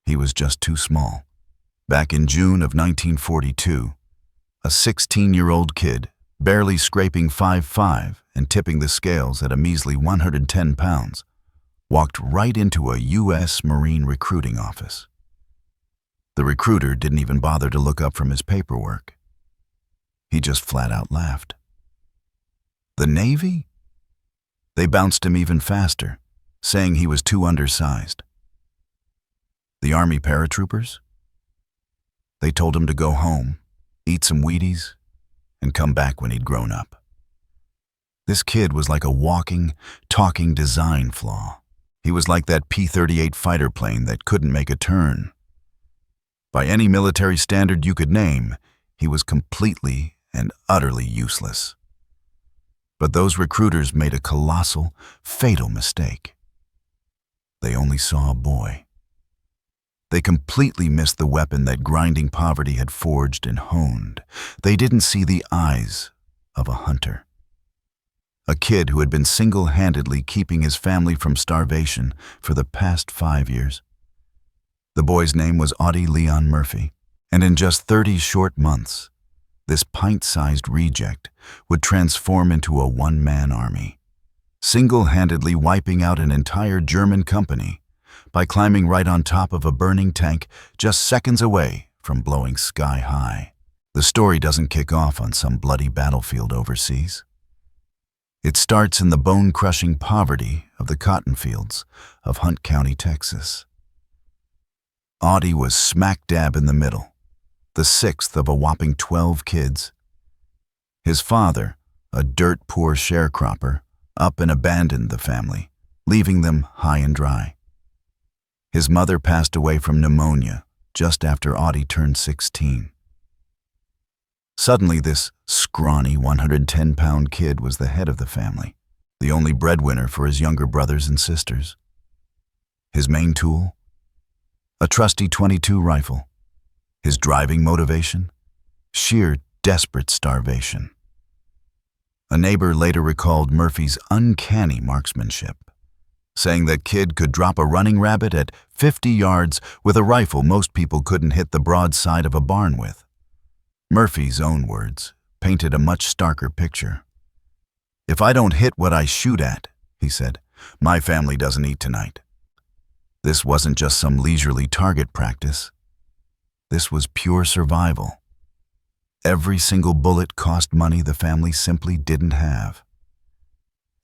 He was just too small. Back in June of 1942, a 16-year-old kid, barely scraping 5'5" and tipping the scales at a measly 110 pounds, walked right into a U.S. Marine recruiting office. The recruiter didn't even bother to look up from his paperwork. He just flat out laughed. The Navy? They bounced him even faster, saying he was too undersized. The Army paratroopers? They told him to go home, eat some Wheaties, and come back when he'd grown up. This kid was like a walking, talking design flaw. He was like that P-38 fighter plane that couldn't make a turn. By any military standard you could name, he was completely and utterly useless. But those recruiters made a colossal, fatal mistake. They only saw a boy. They completely missed the weapon that grinding poverty had forged and honed. They didn't see the eyes of a hunter. A kid who had been single-handedly keeping his family from starvation for the past 5 years. The boy's name was Audie Leon Murphy, and in just 30 short months, this pint-sized reject would transform into a one-man army, single-handedly wiping out an entire German company by climbing right on top of a burning tank just seconds away from blowing sky high. The story doesn't kick off on some bloody battlefield overseas. It starts in the bone-crushing poverty of the cotton fields of Hunt County, Texas. Audie was smack dab in the middle, the sixth of a whopping 12 kids. His father, a dirt-poor sharecropper, up and abandoned the family, leaving them high and dry. His mother passed away from pneumonia just after Audie turned 16. Suddenly, this scrawny 110-pound kid was the head of the family, the only breadwinner for his younger brothers and sisters. His main tool? A trusty .22 rifle. His driving motivation? Sheer desperate starvation. A neighbor later recalled Murphy's uncanny marksmanship, saying that kid could drop a running rabbit at 50 yards with a rifle most people couldn't hit the broadside of a barn with. Murphy's own words painted a much starker picture. "If I don't hit what I shoot at," he said, "my family doesn't eat tonight." This wasn't just some leisurely target practice. This was pure survival. Every single bullet cost money the family simply didn't have.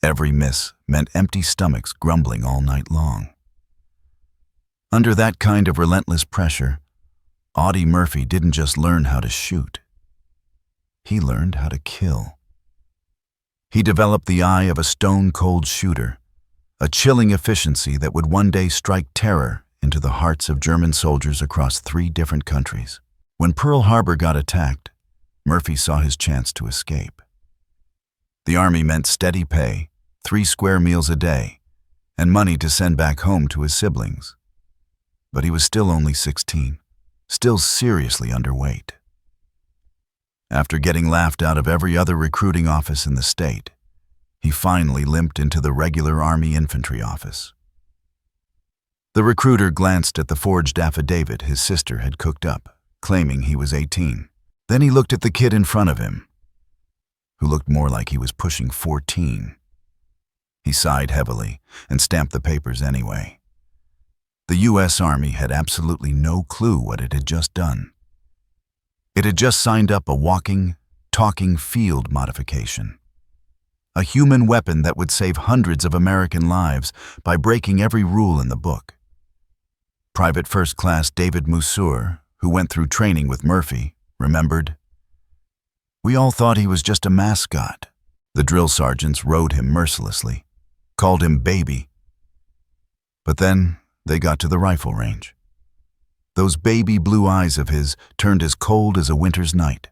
Every miss meant empty stomachs grumbling all night long. Under that kind of relentless pressure, Audie Murphy didn't just learn how to shoot. He learned how to kill. He developed the eye of a stone-cold shooter, a chilling efficiency that would one day strike terror into the hearts of German soldiers across 3 different countries. When Pearl Harbor got attacked, Murphy saw his chance to escape. The Army meant steady pay, 3 square meals a day, and money to send back home to his siblings. But he was still only 16. Still seriously underweight. After getting laughed out of every other recruiting office in the state, he finally limped into the regular Army infantry office. The recruiter glanced at the forged affidavit his sister had cooked up, claiming he was 18. Then he looked at the kid in front of him, who looked more like he was pushing 14. He sighed heavily and stamped the papers anyway. The U.S. Army had absolutely no clue what it had just done. It had just signed up a walking, talking field modification. A human weapon that would save hundreds of American lives by breaking every rule in the book. Private First Class David Mussour, who went through training with Murphy, remembered, "We all thought he was just a mascot." The drill sergeants rode him mercilessly, called him baby. But then they got to the rifle range. Those baby blue eyes of his turned as cold as a winter's night.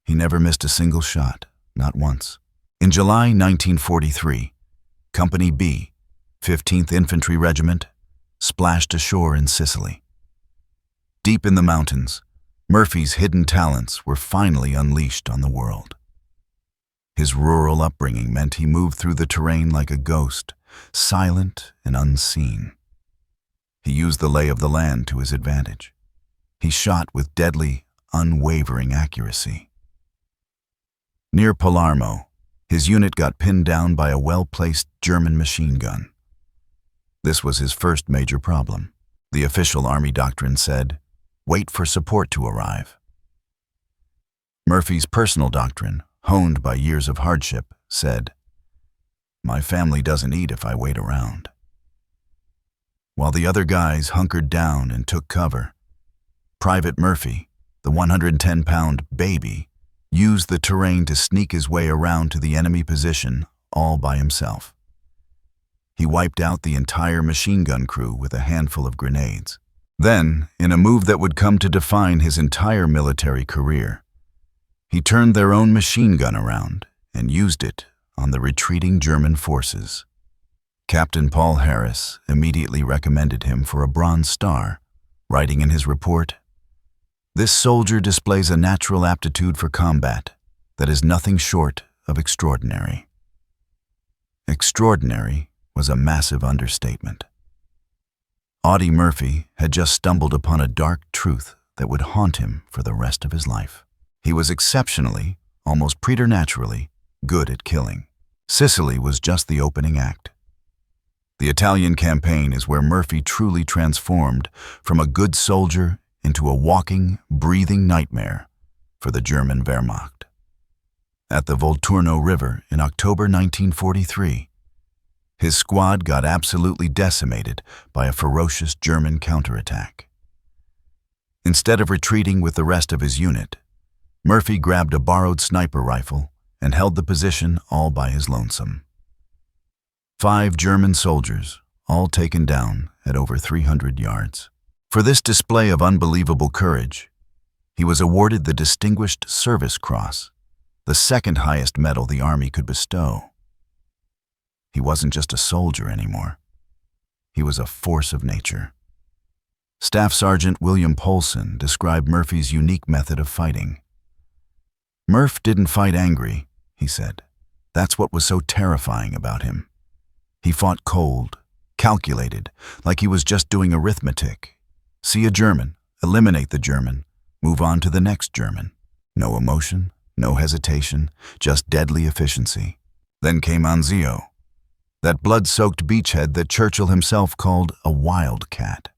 He never missed a single shot, not once. In July 1943, Company B, 15th Infantry Regiment, splashed ashore in Sicily. Deep in the mountains, Murphy's hidden talents were finally unleashed on the world. His rural upbringing meant he moved through the terrain like a ghost, silent and unseen. He used the lay of the land to his advantage. He shot with deadly, unwavering accuracy. Near Palermo, his unit got pinned down by a well-placed German machine gun. This was his first major problem. The official army doctrine said, "Wait for support to arrive." Murphy's personal doctrine, honed by years of hardship, said, "My family doesn't eat if I wait around." While the other guys hunkered down and took cover, Private Murphy, the 110-pound baby, used the terrain to sneak his way around to the enemy position all by himself. He wiped out the entire machine gun crew with a handful of grenades. Then, in a move that would come to define his entire military career, he turned their own machine gun around and used it on the retreating German forces. Captain Paul Harris immediately recommended him for a Bronze Star, writing in his report, "This soldier displays a natural aptitude for combat that is nothing short of extraordinary." Extraordinary was a massive understatement. Audie Murphy had just stumbled upon a dark truth that would haunt him for the rest of his life. He was exceptionally, almost preternaturally, good at killing. Sicily was just the opening act. The Italian campaign is where Murphy truly transformed from a good soldier into a walking, breathing nightmare for the German Wehrmacht. At the Volturno River in October 1943, his squad got absolutely decimated by a ferocious German counterattack. Instead of retreating with the rest of his unit, Murphy grabbed a borrowed sniper rifle and held the position all by his lonesome. 5 German soldiers, all taken down at over 300 yards. For this display of unbelievable courage, he was awarded the Distinguished Service Cross, the second highest medal the Army could bestow. He wasn't just a soldier anymore. He was a force of nature. Staff Sergeant William Polson described Murphy's unique method of fighting. "Murph didn't fight angry," he said. "That's what was so terrifying about him. He fought cold, calculated, like he was just doing arithmetic. See a German, eliminate the German, move on to the next German. No emotion, no hesitation, just deadly efficiency." Then came Anzio, that blood-soaked beachhead that Churchill himself called a wildcat.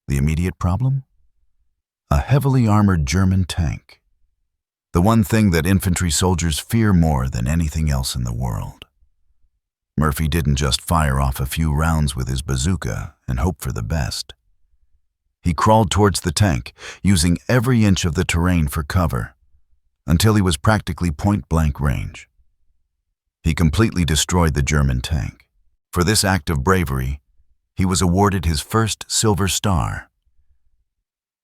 The immediate problem? A heavily armored German tank. The one thing that infantry soldiers fear more than anything else in the world. Murphy didn't just fire off a few rounds with his bazooka and hope for the best. He crawled towards the tank, using every inch of the terrain for cover, until he was practically point-blank range. He completely destroyed the German tank. For this act of bravery, he was awarded his first Silver Star.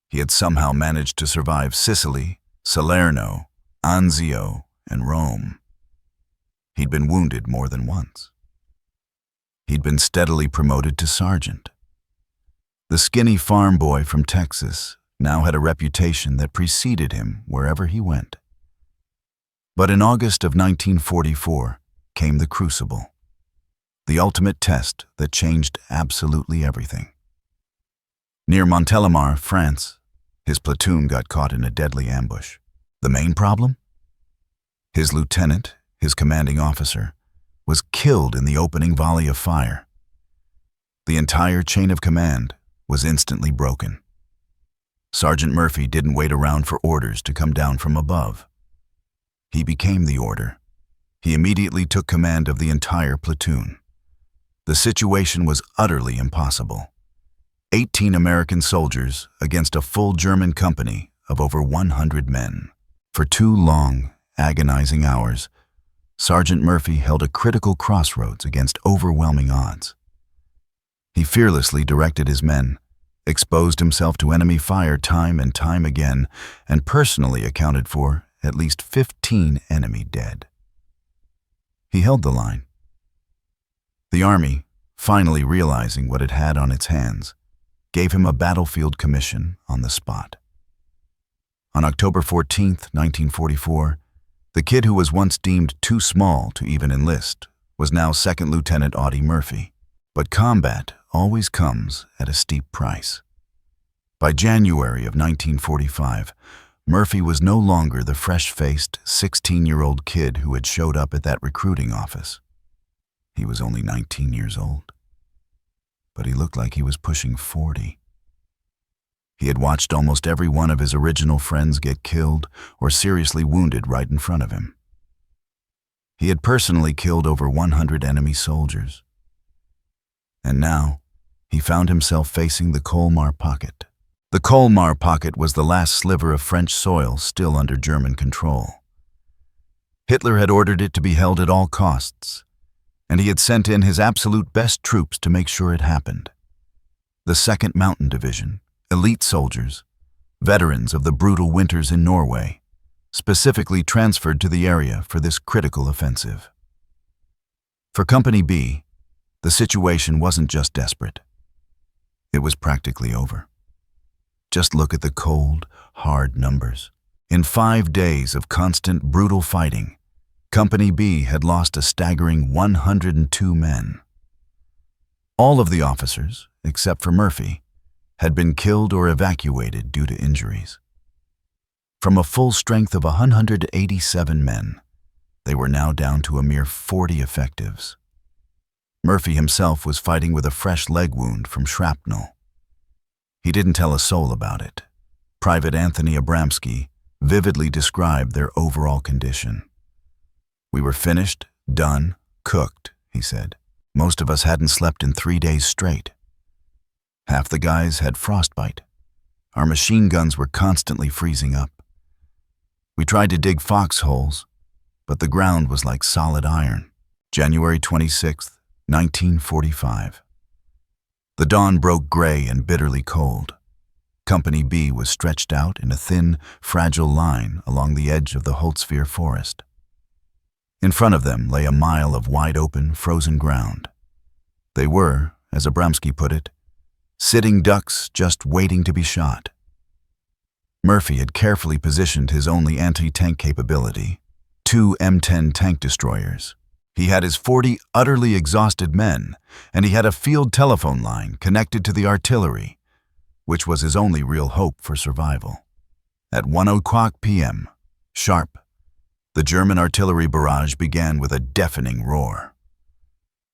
He had somehow managed to survive Sicily, Salerno, Anzio, and Rome. He'd been wounded more than once. He'd been steadily promoted to sergeant. The skinny farm boy from Texas now had a reputation that preceded him wherever he went. But in August of 1944 came the crucible, the ultimate test that changed absolutely everything. Near Montélimar, France, his platoon got caught in a deadly ambush. The main problem? His lieutenant, his commanding officer, was killed in the opening volley of fire. The entire chain of command was instantly broken. Sergeant Murphy didn't wait around for orders to come down from above. He became the order. He immediately took command of the entire platoon. The situation was utterly impossible. 18 American soldiers against a full German company of over 100 men. For 2 long, agonizing hours, Sergeant Murphy held a critical crossroads against overwhelming odds. He fearlessly directed his men, exposed himself to enemy fire time and time again, and personally accounted for at least 15 enemy dead. He held the line. The Army, finally realizing what it had on its hands, gave him a battlefield commission on the spot. On October 14, 1944, the kid who was once deemed too small to even enlist was now Second Lieutenant Audie Murphy. But combat always comes at a steep price. By January of 1945, Murphy was no longer the fresh-faced 16-year-old kid who had showed up at that recruiting office. He was only 19 years old, but he looked like he was pushing 40. He had watched almost every one of his original friends get killed or seriously wounded right in front of him. He had personally killed over 100 enemy soldiers. And now, he found himself facing the Colmar Pocket. The Colmar Pocket was the last sliver of French soil still under German control. Hitler had ordered it to be held at all costs, and he had sent in his absolute best troops to make sure it happened. The 2nd Mountain Division, elite soldiers, veterans of the brutal winters in Norway, specifically transferred to the area for this critical offensive. For Company B, the situation wasn't just desperate. It was practically over. Just look at the cold, hard numbers. In 5 days of constant, brutal fighting, Company B had lost a staggering 102 men. All of the officers, except for Murphy, had been killed or evacuated due to injuries. From a full strength of 187 men, they were now down to a mere 40 effectives. Murphy himself was fighting with a fresh leg wound from shrapnel. He didn't tell a soul about it. Private Anthony Abramsky vividly described their overall condition. "We were finished, done, cooked," he said. "Most of us hadn't slept in 3 days straight. Half the guys had frostbite. Our machine guns were constantly freezing up. We tried to dig foxholes, but the ground was like solid iron." January 26, 1945. The dawn broke gray and bitterly cold. Company B was stretched out in a thin, fragile line along the edge of the Holtzfear forest. In front of them lay a mile of wide-open, frozen ground. They were, as Abramsky put it, sitting ducks just waiting to be shot. Murphy had carefully positioned his only anti-tank capability, 2 M10 tank destroyers. He had his 40 utterly exhausted men, and he had a field telephone line connected to the artillery, which was his only real hope for survival. At 1:00 p.m., sharp, the German artillery barrage began with a deafening roar.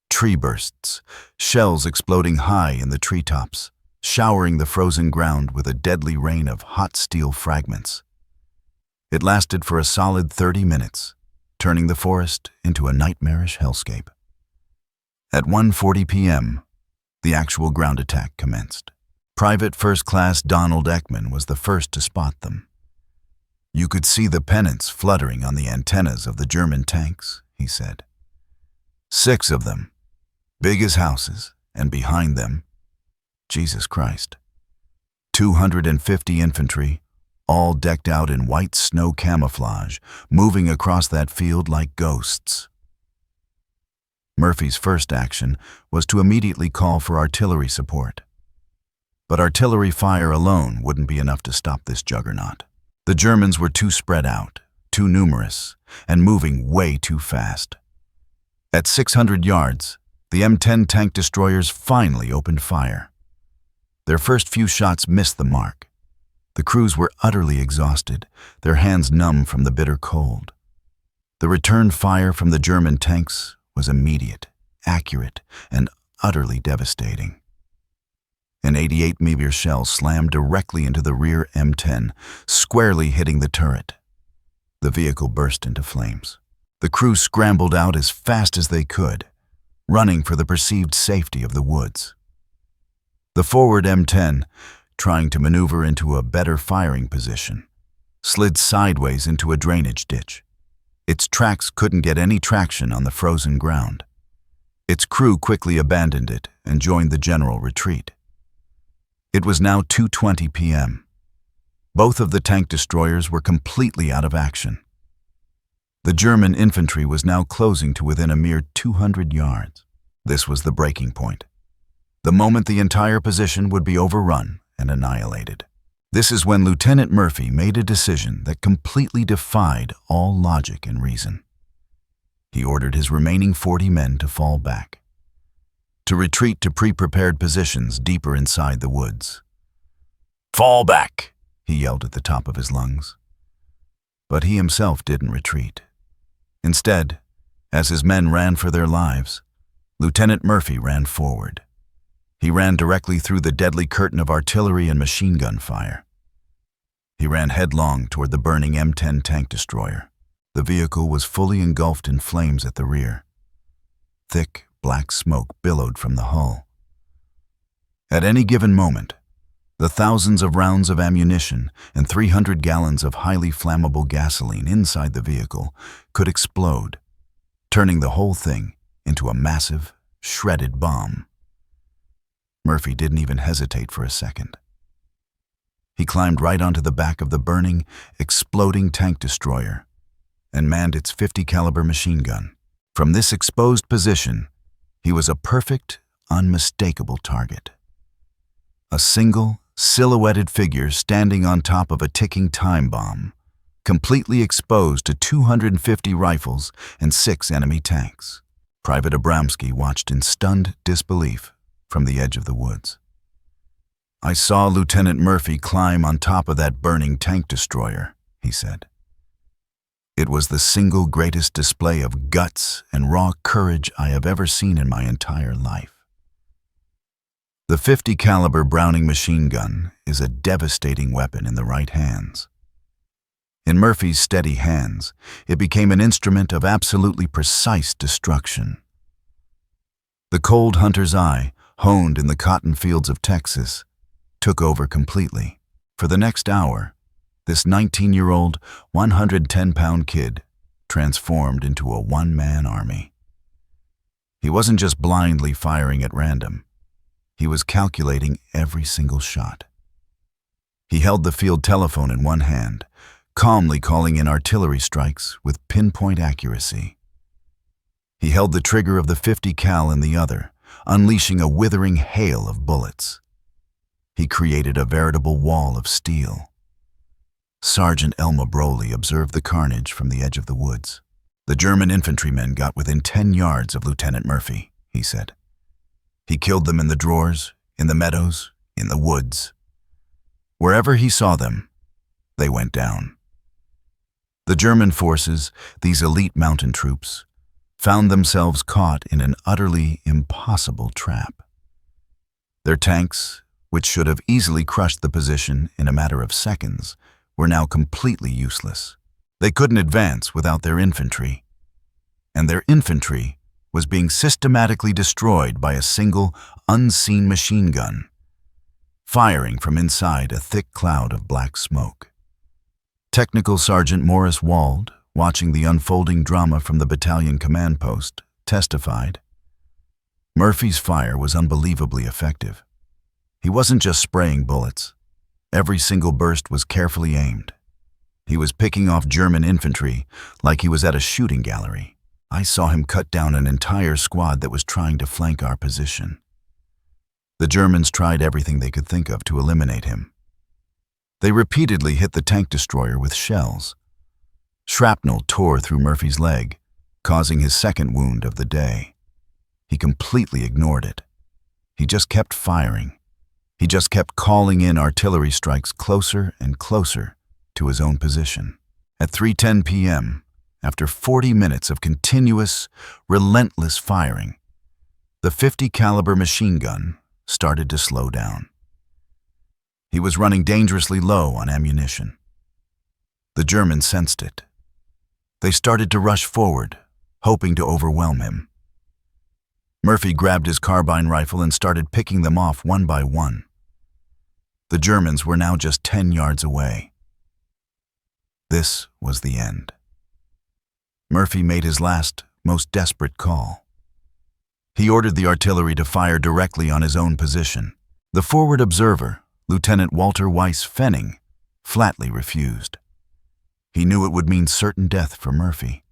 Tree bursts, shells exploding high in the treetops, showering the frozen ground with a deadly rain of hot steel fragments. It lasted for a solid 30 minutes, turning the forest into a nightmarish hellscape. At 1:40 p.m., the actual ground attack commenced. Private First Class Donald Ekman was the first to spot them. "You could see the pennants fluttering on the antennas of the German tanks," he said. 6 of them, big as houses, and behind them, Jesus Christ, 250 infantry, all decked out in white snow camouflage, moving across that field like ghosts. Murphy's first action was to immediately call for artillery support. But artillery fire alone wouldn't be enough to stop this juggernaut. The Germans were too spread out, too numerous, and moving way too fast. At 600 yards, the M10 tank destroyers finally opened fire. Their first few shots missed the mark. The crews were utterly exhausted, their hands numb from the bitter cold. The return fire from the German tanks was immediate, accurate, and utterly devastating. An 88 mm shell slammed directly into the rear M10, squarely hitting the turret. The vehicle burst into flames. The crew scrambled out as fast as they could, running for the perceived safety of the woods. The forward M10, trying to maneuver into a better firing position, slid sideways into a drainage ditch. Its tracks couldn't get any traction on the frozen ground. Its crew quickly abandoned it and joined the general retreat. It was now 2:20 p.m. Both of the tank destroyers were completely out of action. The German infantry was now closing to within a mere 200 yards. This was the breaking point. The moment the entire position would be overrun and annihilated. This is when Lieutenant Murphy made a decision that completely defied all logic and reason. He ordered his remaining 40 men to fall back. to retreat to pre-prepared positions deeper inside the woods. "Fall back!" he yelled at the top of his lungs. But he himself didn't retreat. Instead, as his men ran for their lives, Lieutenant Murphy ran forward. He ran directly through the deadly curtain of artillery and machine gun fire. He ran headlong toward the burning M10 tank destroyer. The vehicle was fully engulfed in flames at the rear. Thick, black smoke billowed from the hull. At any given moment, the thousands of rounds of ammunition and 300 gallons of highly flammable gasoline inside the vehicle could explode, turning the whole thing into a massive, shredded bomb. Murphy didn't even hesitate for a second. He climbed right onto the back of the burning, exploding tank destroyer and manned its .50 caliber machine gun. From this exposed position, he was a perfect, unmistakable target. A single, silhouetted figure standing on top of a ticking time bomb, completely exposed to 250 rifles and 6 enemy tanks. Private Abramsky watched in stunned disbelief from the edge of the woods. "I saw Lieutenant Murphy climb on top of that burning tank destroyer," he said. "It was the single greatest display of guts and raw courage I have ever seen in my entire life." The .50 caliber Browning machine gun is a devastating weapon in the right hands. In Murphy's steady hands, it became an instrument of absolutely precise destruction. The cold hunter's eye, honed in the cotton fields of Texas, took over completely. For the next hour, this 19-year-old, 110-pound kid transformed into a one-man army. He wasn't just blindly firing at random. He was calculating every single shot. He held the field telephone in one hand, calmly calling in artillery strikes with pinpoint accuracy. He held the trigger of the .50 cal in the other, unleashing a withering hail of bullets. He created a veritable wall of steel. Sergeant Elma Broly observed the carnage from the edge of the woods. "The German infantrymen got within 10 yards of Lieutenant Murphy," he said. "He killed them in the drawers, in the meadows, in the woods. Wherever he saw them, they went down." The German forces, these elite mountain troops, found themselves caught in an utterly impossible trap. Their tanks, which should have easily crushed the position in a matter of seconds, were now completely useless. They couldn't advance without their infantry, and their infantry was being systematically destroyed by a single, unseen machine gun, firing from inside a thick cloud of black smoke. Technical Sergeant Morris Wald, watching the unfolding drama from the battalion command post, testified, "Murphy's fire was unbelievably effective. He wasn't just spraying bullets. Every single burst was carefully aimed. He was picking off German infantry like he was at a shooting gallery. I saw him cut down an entire squad that was trying to flank our position. The Germans tried everything they could think of to eliminate him. They repeatedly hit the tank destroyer with shells. Shrapnel tore through Murphy's leg, causing his second wound of the day. He completely ignored it. He just kept firing. He just kept calling in artillery strikes closer and closer to his own position. At 3:10 p.m., after 40 minutes of continuous, relentless firing, the .50 caliber machine gun started to slow down. He was running dangerously low on ammunition. The Germans sensed it. They started to rush forward, hoping to overwhelm him. Murphy grabbed his carbine rifle and started picking them off one by one. The Germans were now just 10 yards away. This was the end. Murphy made his last, most desperate call. He ordered the artillery to fire directly on his own position. The forward observer, Lieutenant Walter Weiss Fenning, flatly refused. He knew it would mean certain death for Murphy.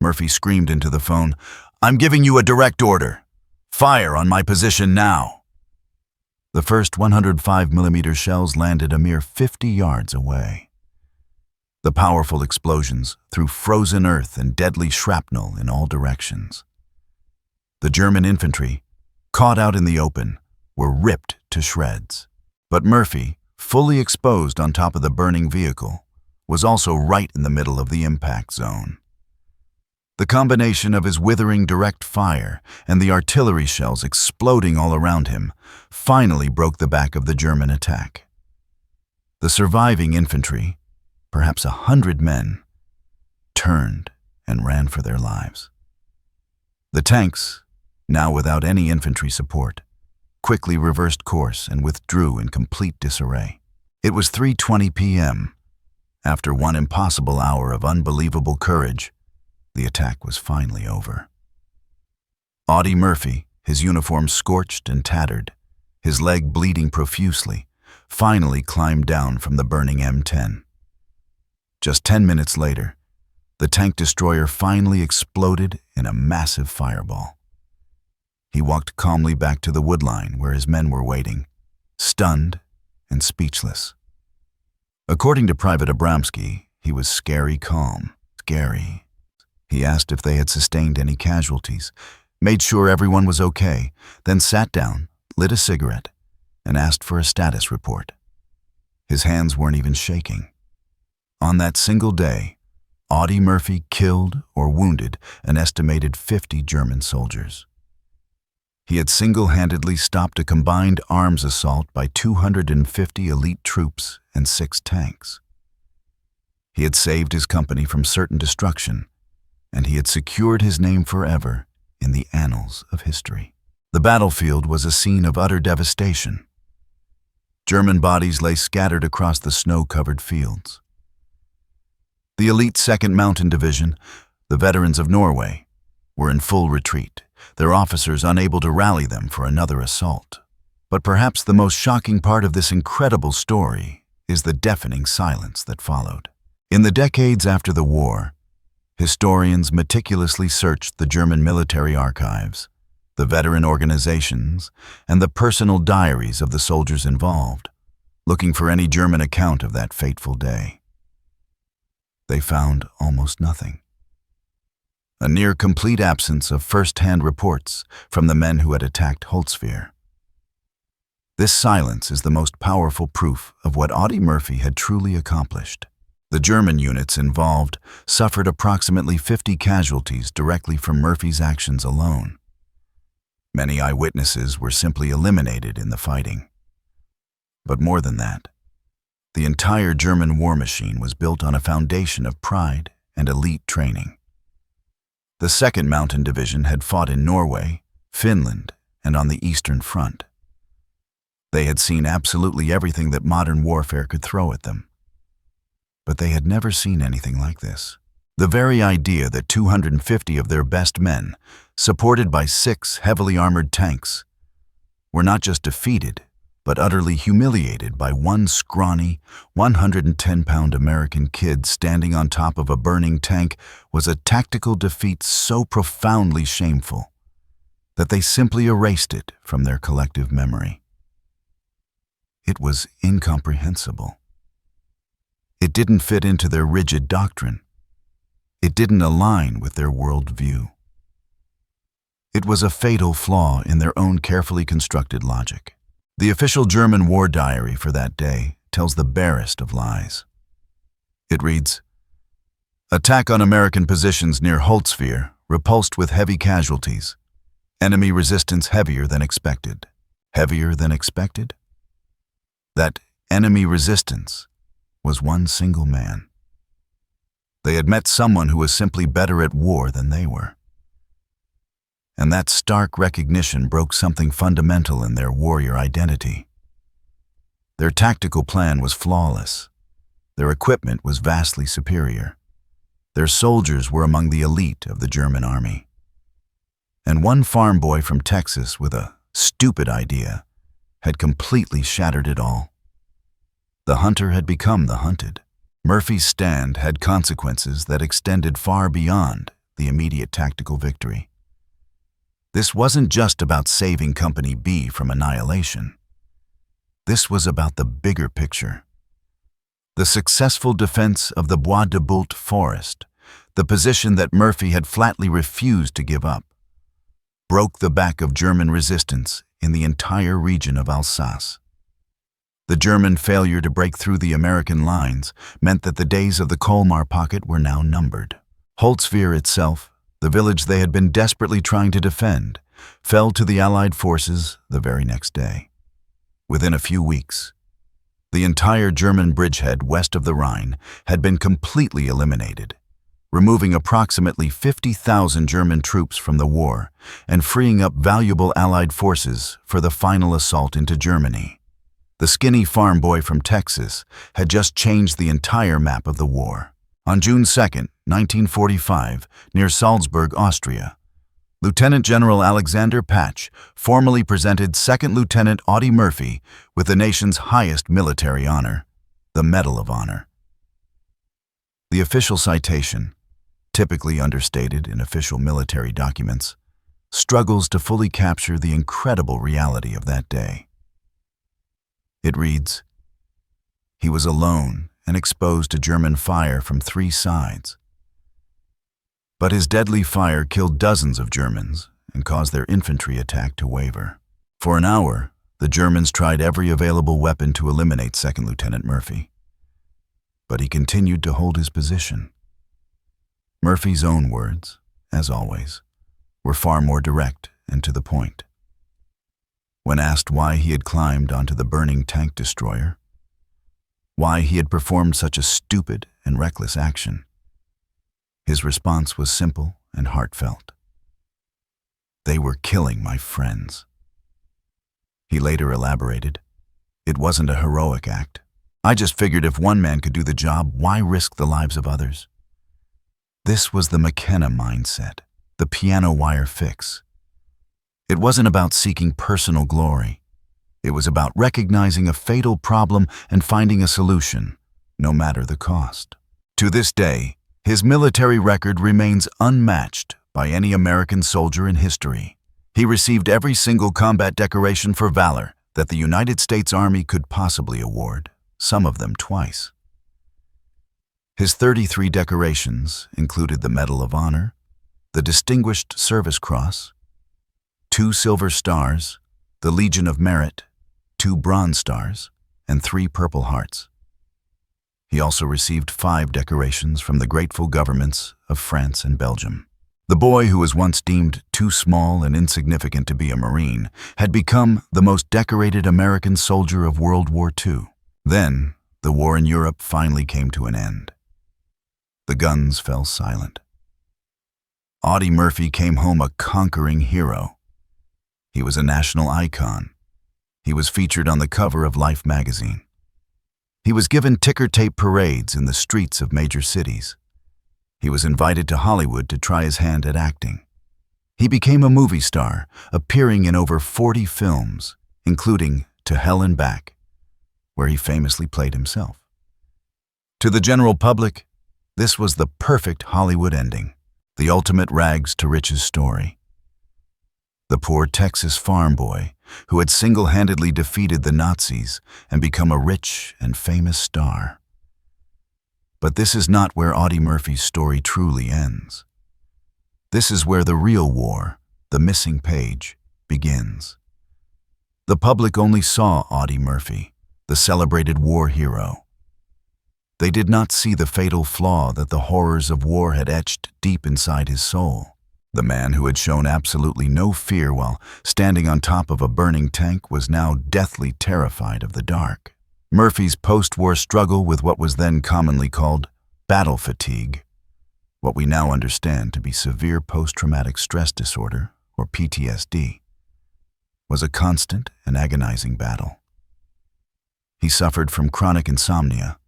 Murphy screamed into the phone, "I'm giving you a direct order. Fire on my position now." The first 105mm shells landed a mere 50 yards away. The powerful explosions threw frozen earth and deadly shrapnel in all directions. The German infantry, caught out in the open, were ripped to shreds. But Murphy, fully exposed on top of the burning vehicle, was also right in the middle of the impact zone. The combination of his withering direct fire and the artillery shells exploding all around him finally broke the back of the German attack. The surviving infantry, perhaps 100 men, turned and ran for their lives. The tanks, now without any infantry support, quickly reversed course and withdrew in complete disarray. It was 3:20 p.m. After one impossible hour of unbelievable courage, the attack was finally over. Audie Murphy, his uniform scorched and tattered, his leg bleeding profusely, finally climbed down from the burning M10. Just 10 minutes later, the tank destroyer finally exploded in a massive fireball. He walked calmly back to the woodline where his men were waiting, stunned and speechless. According to Private Abramsky, he was scary calm. Scary. He asked if they had sustained any casualties, made sure everyone was okay, then sat down, lit a cigarette, and asked for a status report. His hands weren't even shaking. On that single day, Audie Murphy killed or wounded an estimated 50 German soldiers. He had single-handedly stopped a combined arms assault by 250 elite troops and 6 tanks. He had saved his company from certain destruction, and he had secured his name forever in the annals of history. The battlefield was a scene of utter devastation. German bodies lay scattered across the snow-covered fields. The elite 2nd Mountain Division, the veterans of Norway, were in full retreat, their officers unable to rally them for another assault. But perhaps the most shocking part of this incredible story is the deafening silence that followed. In the decades after the war, historians meticulously searched the German military archives, the veteran organizations, and the personal diaries of the soldiers involved, looking for any German account of that fateful day. They found almost nothing. A near-complete absence of first-hand reports from the men who had attacked Holzwihr. This silence is the most powerful proof of what Audie Murphy had truly accomplished. The German units involved suffered approximately 50 casualties directly from Murphy's actions alone. Many eyewitnesses were simply eliminated in the fighting. But more than that, the entire German war machine was built on a foundation of pride and elite training. The 2nd Mountain Division had fought in Norway, Finland, and on the Eastern Front. They had seen absolutely everything that modern warfare could throw at them. But they had never seen anything like this. The very idea that 250 of their best men, supported by 6 heavily armored tanks, were not just defeated, but utterly humiliated by one scrawny, 110-pound American kid standing on top of a burning tank was a tactical defeat so profoundly shameful that they simply erased it from their collective memory. It was incomprehensible. It didn't fit into their rigid doctrine. It didn't align with their worldview. It was a fatal flaw in their own carefully constructed logic. The official German war diary for that day tells the barest of lies. It reads, "Attack on American positions near Holzwihr, repulsed with heavy casualties. Enemy resistance heavier than expected." Heavier than expected? That enemy resistance was one single man. They had met someone who was simply better at war than they were. And that stark recognition broke something fundamental in their warrior identity. Their tactical plan was flawless. Their equipment was vastly superior. Their soldiers were among the elite of the German army. And one farm boy from Texas with a stupid idea had completely shattered it all. The hunter had become the hunted. Murphy's stand had consequences that extended far beyond the immediate tactical victory. This wasn't just about saving Company B from annihilation. This was about the bigger picture. The successful defense of the Bois de Boulte forest, the position that Murphy had flatly refused to give up. broke the back of German resistance in the entire region of Alsace. The German failure to break through the American lines meant that the days of the Colmar pocket were now numbered. Holtzwihr itself, the village they had been desperately trying to defend, fell to the Allied forces the very next day. Within a few weeks, the entire German bridgehead west of the Rhine had been completely eliminated, removing approximately 50,000 German troops from the war and freeing up valuable Allied forces for the final assault into Germany. The skinny farm boy from Texas had just changed the entire map of the war. On June 2, 1945, near Salzburg, Austria, Lieutenant General Alexander Patch formally presented Second Lieutenant Audie Murphy with the nation's highest military honor, the Medal of Honor. The official citation, typically understated in official military documents, struggles to fully capture the incredible reality of that day. It reads, "He was alone and exposed to German fire from 3 sides. But his deadly fire killed dozens of Germans and caused their infantry attack to waver. For an hour, the Germans tried every available weapon to eliminate Second Lieutenant Murphy. But he continued to hold his position." Murphy's own words, as always, were far more direct and to the point. When asked why he had climbed onto the burning tank destroyer, why he had performed such a stupid and reckless action, his response was simple and heartfelt. "They were killing my friends." He later elaborated, "It wasn't a heroic act. I just figured if one man could do the job, why risk the lives of others?" This was the McKenna mindset, the piano wire fix. It wasn't about seeking personal glory. It was about recognizing a fatal problem and finding a solution, no matter the cost. To this day, his military record remains unmatched by any American soldier in history. He received every single combat decoration for valor that the United States Army could possibly award, some of them twice. His 33 decorations included the Medal of Honor, the Distinguished Service Cross, 2 Silver Stars, the Legion of Merit, 2 Bronze Stars, and 3 Purple Hearts. He also received 5 decorations from the grateful governments of France and Belgium. The boy who was once deemed too small and insignificant to be a Marine had become the most decorated American soldier of World War II. Then, the war in Europe finally came to an end. The guns fell silent. Audie Murphy came home a conquering hero. He was a national icon. He was featured on the cover of Life magazine. He was given ticker tape parades in the streets of major cities. He was invited to Hollywood to try his hand at acting. He became a movie star, appearing in over 40 films, including To Hell and Back, where he famously played himself. To the general public, this was the perfect Hollywood ending, the ultimate rags to riches story. The poor Texas farm boy who had single-handedly defeated the Nazis and become a rich and famous star. But this is not where Audie Murphy's story truly ends. This is where the real war, the missing page, begins. The public only saw Audie Murphy, the celebrated war hero. They did not see the fatal flaw that the horrors of war had etched deep inside his soul. The man who had shown absolutely no fear while standing on top of a burning tank was now deathly terrified of the dark. Murphy's post-war struggle with what was then commonly called battle fatigue, what we now understand to be severe post-traumatic stress disorder, or PTSD, was a constant and agonizing battle. He suffered from chronic insomnia,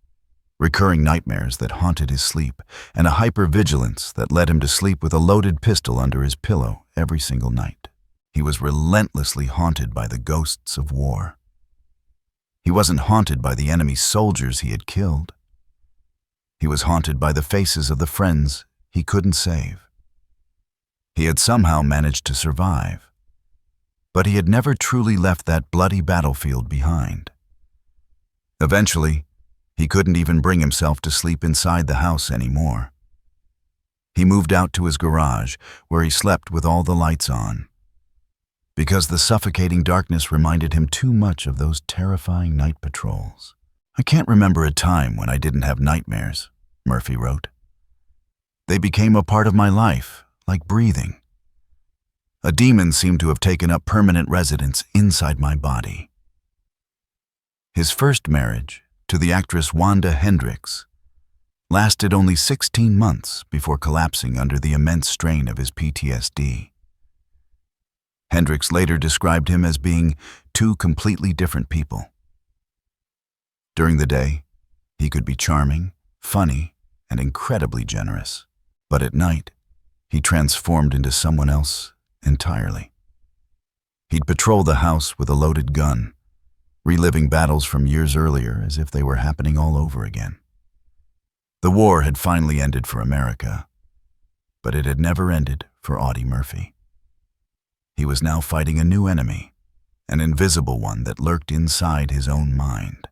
recurring nightmares that haunted his sleep, and a hypervigilance that led him to sleep with a loaded pistol under his pillow every single night. He was relentlessly haunted by the ghosts of war. He wasn't haunted by the enemy soldiers he had killed. He was haunted by the faces of the friends he couldn't save. He had somehow managed to survive, but he had never truly left that bloody battlefield behind. Eventually, he couldn't even bring himself to sleep inside the house anymore. He moved out to his garage, where he slept with all the lights on, because the suffocating darkness reminded him too much of those terrifying night patrols. "I can't remember a time when I didn't have nightmares," Murphy wrote. "They became a part of my life, like breathing. A demon seemed to have taken up permanent residence inside my body." His first marriage, to the actress Wanda Hendricks, lasted only 16 months before collapsing under the immense strain of his PTSD. Hendricks later described him as being two completely different people. During the day, he could be charming, funny, and incredibly generous. But at night, he transformed into someone else entirely. He'd patrol the house with a loaded gun, reliving battles from years earlier as if they were happening all over again. The war had finally ended for America, but it had never ended for Audie Murphy. He was now fighting a new enemy, an invisible one that lurked inside his own mind.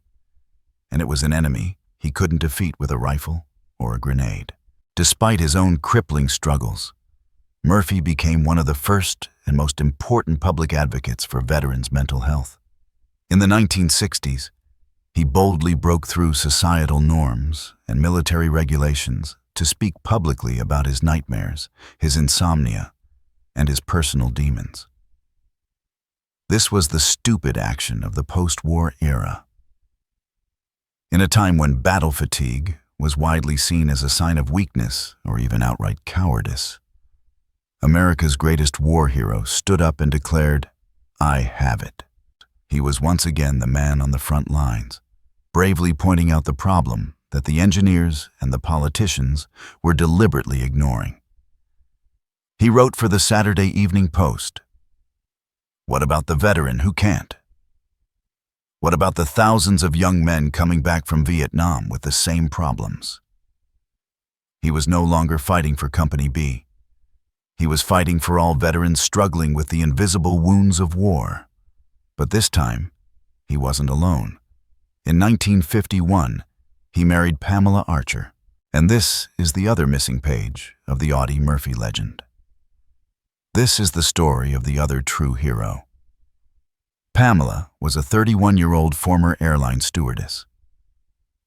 And it was an enemy he couldn't defeat with a rifle or a grenade. Despite his own crippling struggles, Murphy became one of the first and most important public advocates for veterans' mental health. In the 1960s, he boldly broke through societal norms and military regulations to speak publicly about his nightmares, his insomnia, and his personal demons. This was the stupid action of the post-war era. In a time when battle fatigue was widely seen as a sign of weakness or even outright cowardice, America's greatest war hero stood up and declared, "I have it." He was once again the man on the front lines, bravely pointing out the problem that the engineers and the politicians were deliberately ignoring. He wrote for the Saturday Evening Post, "What about the veteran who can't? What about the thousands of young men coming back from Vietnam with the same problems?" He was no longer fighting for Company B. He was fighting for all veterans struggling with the invisible wounds of war. But this time, he wasn't alone. In 1951, he married Pamela Archer. And this is the other missing page of the Audie Murphy legend. This is the story of the other true hero. Pamela was a 31-year-old former airline stewardess,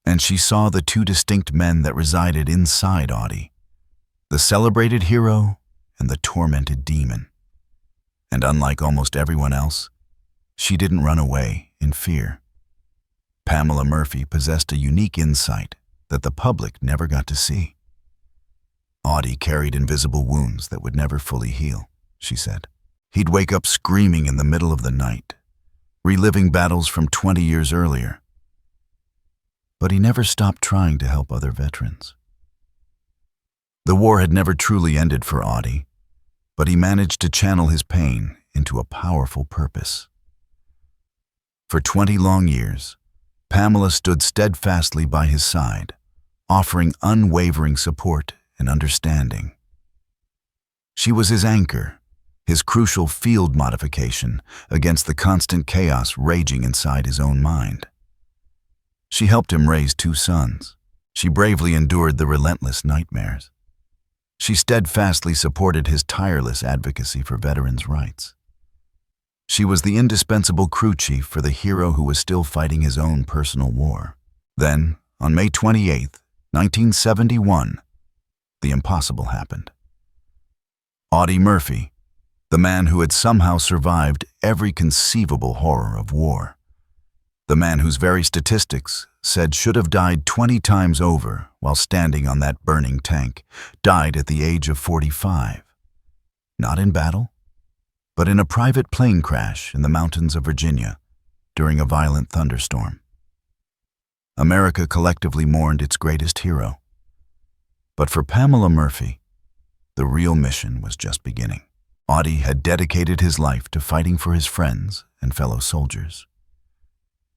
and she saw the two distinct men that resided inside Audie, the celebrated hero and the tormented demon. And unlike almost everyone else, she didn't run away in fear. Pamela Murphy possessed a unique insight that the public never got to see. Audie carried invisible wounds that would never fully heal, she said. He'd wake up screaming in the middle of the night, reliving battles from 20 years earlier. But he never stopped trying to help other veterans. The war had never truly ended for Audie, but he managed to channel his pain into a powerful purpose. For 20 long years, Pamela stood steadfastly by his side, offering unwavering support and understanding. She was his anchor, his crucial field modification against the constant chaos raging inside his own mind. She helped him raise 2 sons. She bravely endured the relentless nightmares. She steadfastly supported his tireless advocacy for veterans' rights. She was the indispensable crew chief for the hero who was still fighting his own personal war. Then, on May 28, 1971, the impossible happened. Audie Murphy, the man who had somehow survived every conceivable horror of war, the man whose very statistics said should have died 20 times over while standing on that burning tank, died at the age of 45. Not in battle, but in a private plane crash in the mountains of Virginia during a violent thunderstorm. America collectively mourned its greatest hero. But for Pamela Murphy, the real mission was just beginning. Audie had dedicated his life to fighting for his friends and fellow soldiers.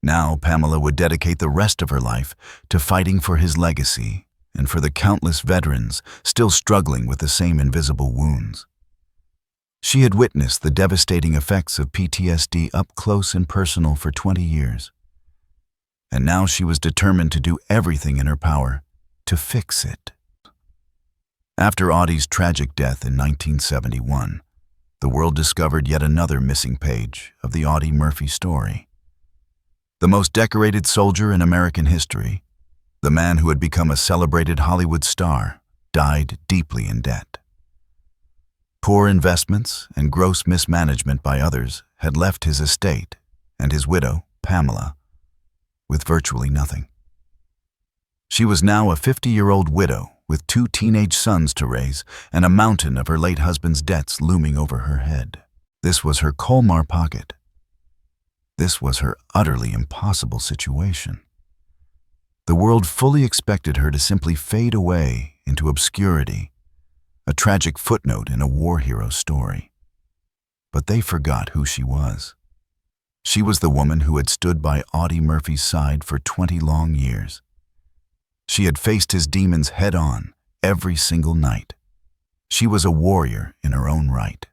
Now Pamela would dedicate the rest of her life to fighting for his legacy and for the countless veterans still struggling with the same invisible wounds. She had witnessed the devastating effects of PTSD up close and personal for 20 years. And now she was determined to do everything in her power to fix it. After Audie's tragic death in 1971, the world discovered yet another missing page of the Audie Murphy story. The most decorated soldier in American history, the man who had become a celebrated Hollywood star, died deeply in debt. Poor investments and gross mismanagement by others had left his estate and his widow, Pamela, with virtually nothing. She was now a 50-year-old widow with 2 teenage sons to raise and a mountain of her late husband's debts looming over her head. This was her Colmar pocket. This was her utterly impossible situation. The world fully expected her to simply fade away into obscurity, a tragic footnote in a war hero story. But they forgot who she was. She was the woman who had stood by Audie Murphy's side for 20 long years. She had faced his demons head-on every single night. She was a warrior in her own right.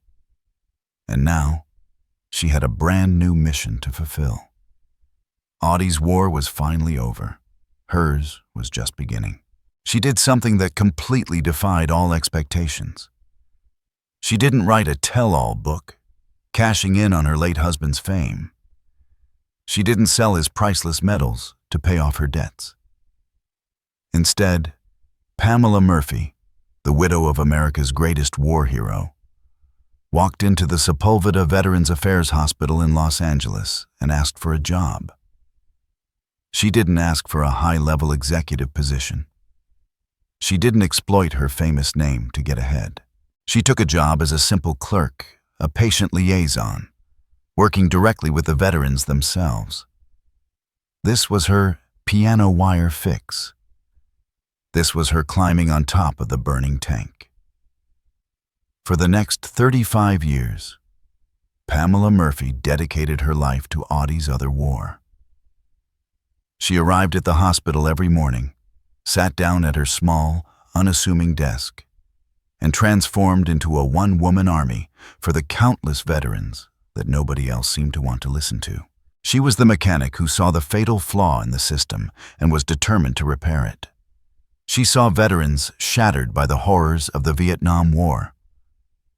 And now, she had a brand new mission to fulfill. Audie's war was finally over. Hers was just beginning. She did something that completely defied all expectations. She didn't write a tell-all book, cashing in on her late husband's fame. She didn't sell his priceless medals to pay off her debts. Instead, Pamela Murphy, the widow of America's greatest war hero, walked into the Sepulveda Veterans Affairs Hospital in Los Angeles and asked for a job. She didn't ask for a high-level executive position. She didn't exploit her famous name to get ahead. She took a job as a simple clerk, a patient liaison, working directly with the veterans themselves. This was her piano wire fix. This was her climbing on top of the burning tank. For the next 35 years, Pamela Murphy dedicated her life to Audie's other war. She arrived at the hospital every morning, sat down at her small, unassuming desk, and transformed into a one-woman army for the countless veterans that nobody else seemed to want to listen to. She was the mechanic who saw the fatal flaw in the system and was determined to repair it. She saw veterans shattered by the horrors of the Vietnam War,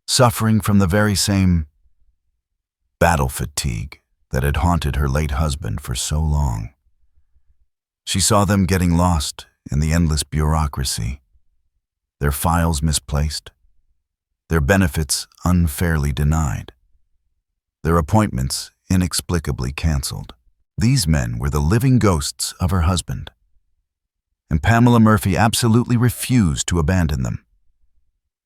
suffering from the very same battle fatigue that had haunted her late husband for so long. She saw them getting lost in the endless bureaucracy, their files misplaced, their benefits unfairly denied, their appointments inexplicably canceled. These men were the living ghosts of her husband, and Pamela Murphy absolutely refused to abandon them.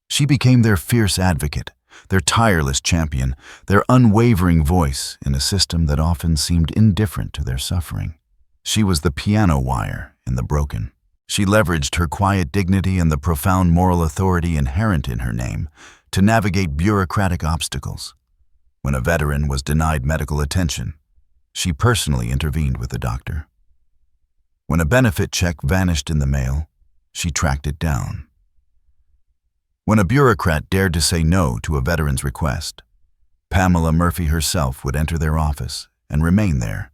She became their fierce advocate, their tireless champion, their unwavering voice in a system that often seemed indifferent to their suffering. She was the piano wire in the broken. She leveraged her quiet dignity and the profound moral authority inherent in her name to navigate bureaucratic obstacles. When a veteran was denied medical attention, she personally intervened with the doctor. When a benefit check vanished in the mail, she tracked it down. When a bureaucrat dared to say no to a veteran's request, Pamela Murphy herself would enter their office and remain there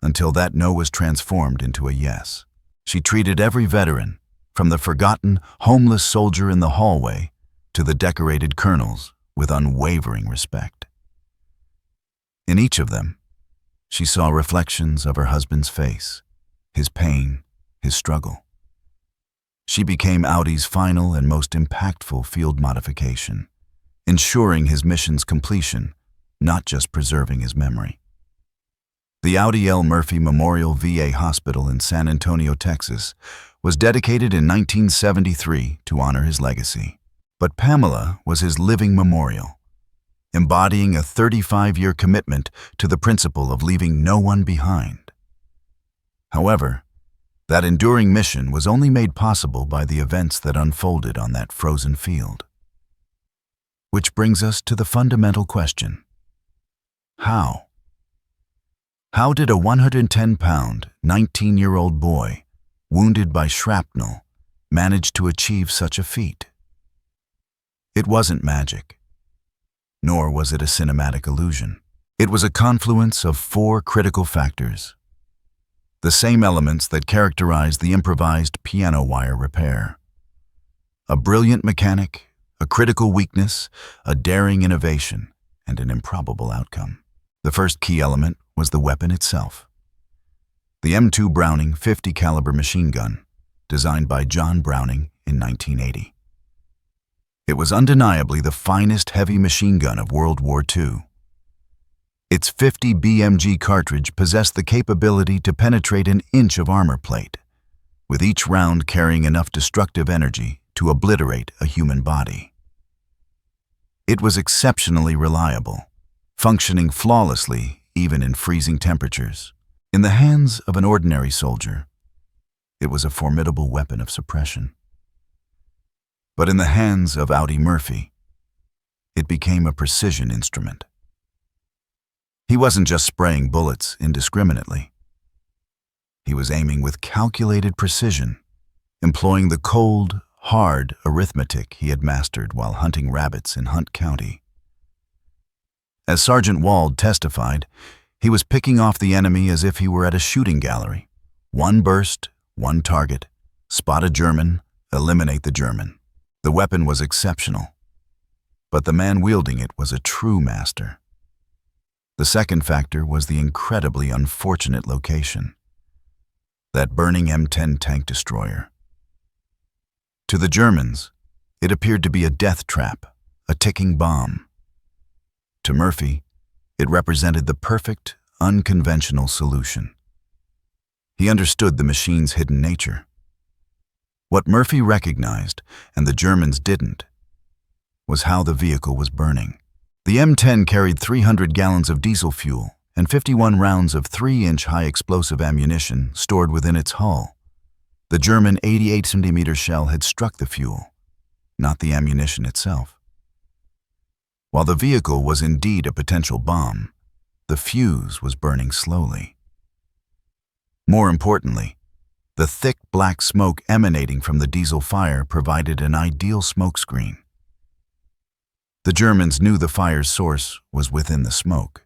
until that no was transformed into a yes. She treated every veteran, from the forgotten, homeless soldier in the hallway to the decorated colonels, with unwavering respect. In each of them, she saw reflections of her husband's face, his pain, his struggle. She became Audie's final and most impactful field modification, ensuring his mission's completion, not just preserving his memory. The Audie L. Murphy Memorial VA Hospital in San Antonio, Texas, was dedicated in 1973 to honor his legacy. But Pamela was his living memorial, embodying a 35-year commitment to the principle of leaving no one behind. However, that enduring mission was only made possible by the events that unfolded on that frozen field. Which brings us to the fundamental question: how? How did a 110-pound, 19-year-old boy, wounded by shrapnel, manage to achieve such a feat? It wasn't magic, nor was it a cinematic illusion. It was a confluence of 4 critical factors, the same elements that characterized the improvised piano wire repair: a brilliant mechanic, a critical weakness, a daring innovation, and an improbable outcome. The first key element was the weapon itself. The M2 Browning 50 caliber machine gun, designed by John Browning in 1980. It was undeniably the finest heavy machine gun of World War II. Its 50 BMG cartridge possessed the capability to penetrate an inch of armor plate, with each round carrying enough destructive energy to obliterate a human body. It was exceptionally reliable, functioning flawlessly even in freezing temperatures. In the hands of an ordinary soldier, it was a formidable weapon of suppression. But in the hands of Audie Murphy, it became a precision instrument. He wasn't just spraying bullets indiscriminately. He was aiming with calculated precision, employing the cold, hard arithmetic he had mastered while hunting rabbits in Hunt County. As Sergeant Wald testified, he was picking off the enemy as if he were at a shooting gallery. One burst, one target, spot a German, eliminate the German. The weapon was exceptional, but the man wielding it was a true master. The second factor was the incredibly unfortunate location. That burning M10 tank destroyer. To the Germans, it appeared to be a death trap, a ticking bomb. To Murphy, it represented the perfect, unconventional solution. He understood the machine's hidden nature. What Murphy recognized, and the Germans didn't, was how the vehicle was burning. The M10 carried 300 gallons of diesel fuel and 51 rounds of 3-inch high-explosive ammunition stored within its hull. The German 88-centimeter shell had struck the fuel, not the ammunition itself. While the vehicle was indeed a potential bomb, the fuse was burning slowly. More importantly, the thick black smoke emanating from the diesel fire provided an ideal smokescreen. The Germans knew the fire's source was within the smoke,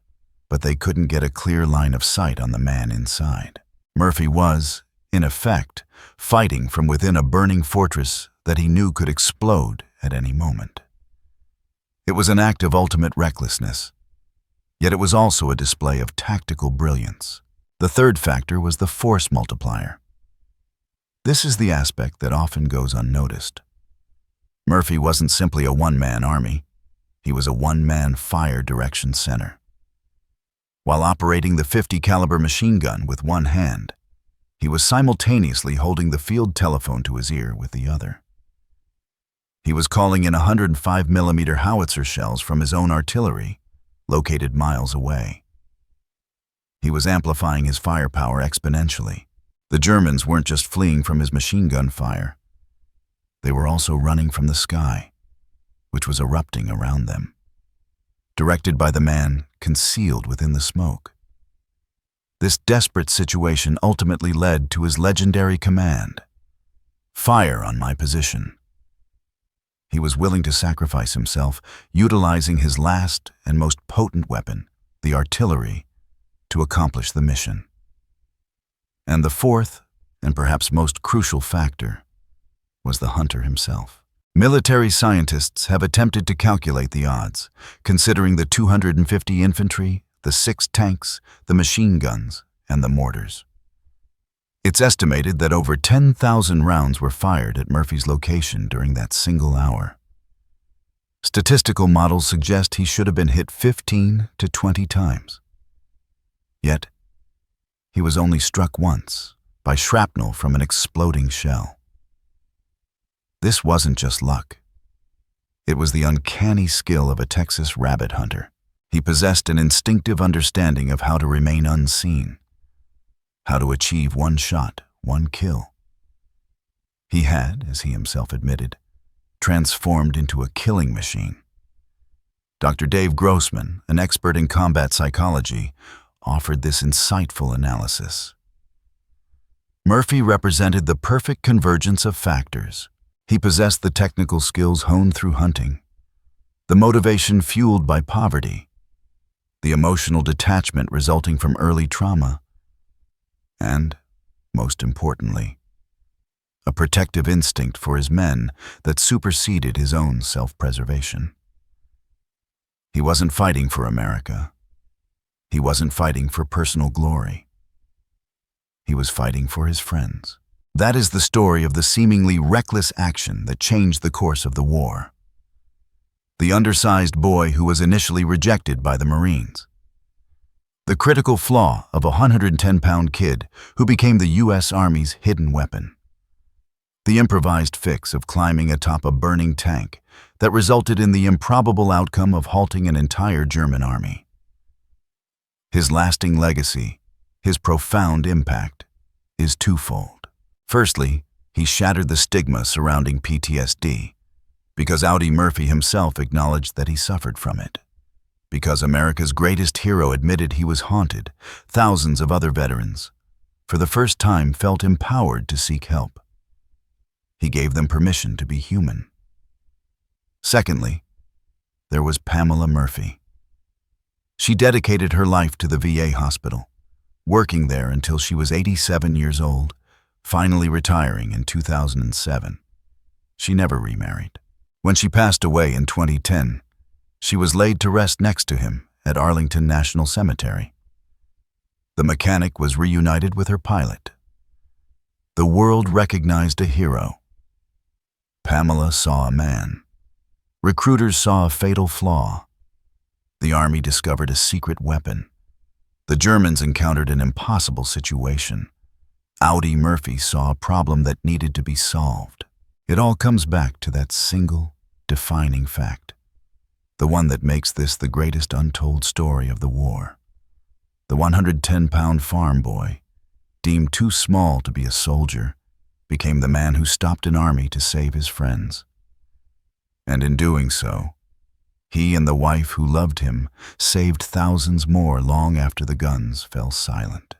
but they couldn't get a clear line of sight on the man inside. Murphy was, in effect, fighting from within a burning fortress that he knew could explode at any moment. It was an act of ultimate recklessness, yet it was also a display of tactical brilliance. The third factor was the force multiplier. This is the aspect that often goes unnoticed. Murphy wasn't simply a one-man army. He was a one-man fire direction center. While operating the 50 caliber machine gun with one hand, he was simultaneously holding the field telephone to his ear with the other. He was calling in 105 millimeter howitzer shells from his own artillery, located miles away. He was amplifying his firepower exponentially. The Germans weren't just fleeing from his machine gun fire. They were also running from the sky, which was erupting around them, directed by the man concealed within the smoke. This desperate situation ultimately led to his legendary command: "Fire on my position." He was willing to sacrifice himself, utilizing his last and most potent weapon, the artillery, to accomplish the mission. And the fourth, and perhaps most crucial factor, was the hunter himself. Military scientists have attempted to calculate the odds, considering the 250 infantry, the 6 tanks, the machine guns, and the mortars. It's estimated that over 10,000 rounds were fired at Murphy's location during that single hour. Statistical models suggest he should have been hit 15 to 20 times. Yet, he was only struck once by shrapnel from an exploding shell. This wasn't just luck. It was the uncanny skill of a Texas rabbit hunter. He possessed an instinctive understanding of how to remain unseen, how to achieve one shot, one kill. He had, as he himself admitted, transformed into a killing machine. Dr. Dave Grossman, an expert in combat psychology, offered this insightful analysis. Murphy represented the perfect convergence of factors. He possessed the technical skills honed through hunting, the motivation fueled by poverty, the emotional detachment resulting from early trauma, and, most importantly, a protective instinct for his men that superseded his own self-preservation. He wasn't fighting for America. He wasn't fighting for personal glory. He was fighting for his friends. That is the story of the seemingly reckless action that changed the course of the war. The undersized boy who was initially rejected by the Marines. The critical flaw of a 110-pound kid who became the U.S. Army's hidden weapon. The improvised fix of climbing atop a burning tank that resulted in the improbable outcome of halting an entire German army. His lasting legacy, his profound impact, is twofold. Firstly, he shattered the stigma surrounding PTSD, because Audie Murphy himself acknowledged that he suffered from it. Because America's greatest hero admitted he was haunted, thousands of other veterans, for the first time, felt empowered to seek help. He gave them permission to be human. Secondly, there was Pamela Murphy. She dedicated her life to the VA hospital, working there until she was 87 years old, finally retiring in 2007. She never remarried. When she passed away in 2010, she was laid to rest next to him at Arlington National Cemetery. The mechanic was reunited with her pilot. The world recognized a hero. Pamela saw a man. Recruiters saw a fatal flaw. The Army discovered a secret weapon. The Germans encountered an impossible situation. Audie Murphy saw a problem that needed to be solved. It all comes back to that single, defining fact. The one that makes this the greatest untold story of the war. The 110-pound farm boy, deemed too small to be a soldier, became the man who stopped an army to save his friends. And in doing so, he and the wife who loved him saved thousands more long after the guns fell silent.